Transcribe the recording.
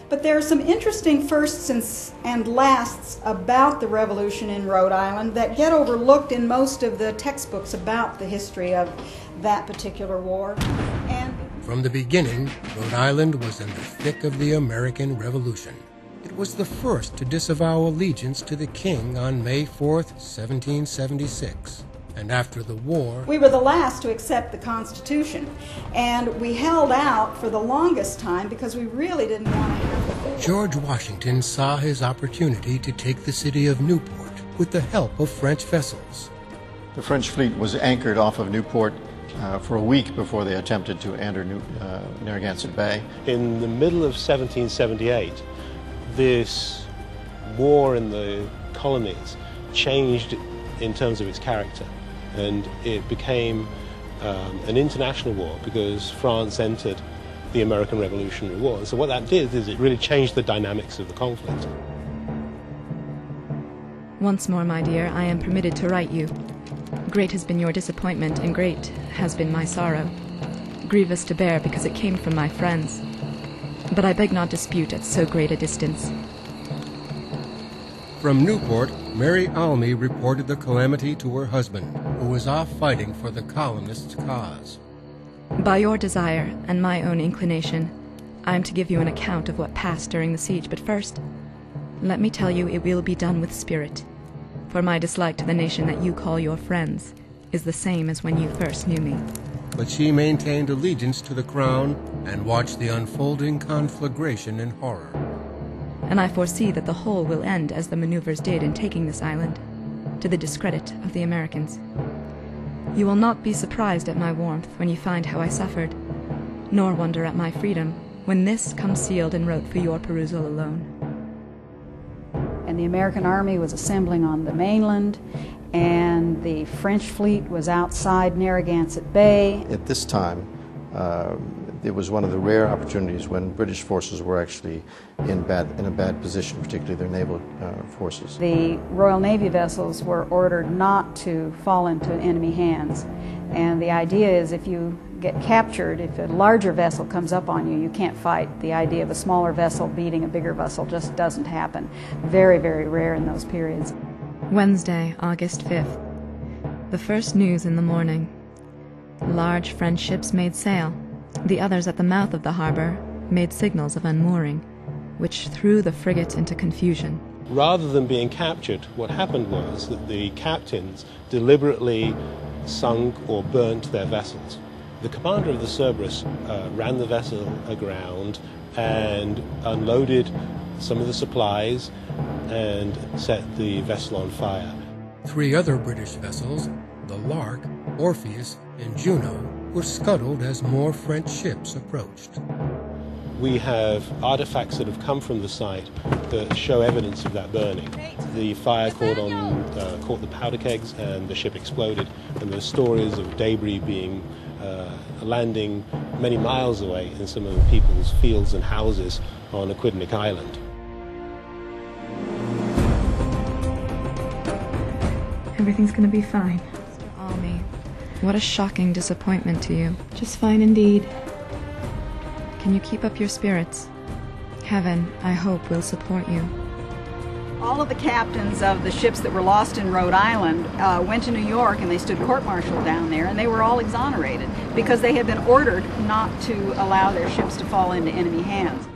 But there are some interesting firsts and lasts about the Revolution in Rhode Island that get overlooked in most of the textbooks about the history of that particular war. And from the beginning, Rhode Island was in the thick of the American Revolution. It was the first to disavow allegiance to the king on May 4th, 1776. And after the war, we were the last to accept the Constitution, and we held out for the longest time because we really didn't want to have the war. George Washington saw his opportunity to take the city of Newport with the help of French vessels. The French fleet was anchored off of Newport for a week before they attempted to enter Narragansett Bay. In the middle of 1778, this war in the colonies changed in terms of its character. And it became an international war because France entered the American Revolutionary War. And so what that did is it really changed the dynamics of the conflict. Once more, my dear, I am permitted to write you. Great has been your disappointment, and great has been my sorrow. Grievous to bear because it came from my friends. But I beg not dispute at so great a distance. From Newport, Mary Almy reported the calamity to her husband, who was off fighting for the colonists' cause. By your desire and my own inclination, I am to give you an account of what passed during the siege, but first, let me tell you it will be done with spirit, for my dislike to the nation that you call your friends is the same as when you first knew me. But she maintained allegiance to the crown and watched the unfolding conflagration in horror. And I foresee that the whole will end as the maneuvers did in taking this island, to the discredit of the Americans. You will not be surprised at my warmth when you find how I suffered, nor wonder at my freedom when this comes sealed and wrote for your perusal alone. And the American Army was assembling on the mainland, and the French fleet was outside Narragansett Bay. At this time, it was one of the rare opportunities when British forces were actually in a bad position, particularly their naval forces. The Royal Navy vessels were ordered not to fall into enemy hands. And the idea is if you get captured, if a larger vessel comes up on you, you can't fight. The idea of a smaller vessel beating a bigger vessel just doesn't happen. Very, very rare in those periods. Wednesday, August 5th. The first news in the morning. Large French ships made sail. The others at the mouth of the harbor made signals of unmooring, which threw the frigate into confusion. Rather than being captured, what happened was that the captains deliberately sunk or burnt their vessels. The commander of the Cerberus ran the vessel aground and unloaded some of the supplies and set the vessel on fire. 3 other British vessels, the Lark, Orpheus, and Juno, were scuttled as more French ships approached. We have artifacts that have come from the site that show evidence of that burning. The fire caught the powder kegs and the ship exploded, and there's stories of debris being landing many miles away in some of the people's fields and houses on Aquidneck Island. Everything's gonna be fine. Mr. Almy, what a shocking disappointment to you. Just fine indeed. Can you keep up your spirits? Heaven, I hope, will support you. All of the captains of the ships that were lost in Rhode Island went to New York, and they stood court-martial down there, and they were all exonerated because they had been ordered not to allow their ships to fall into enemy hands.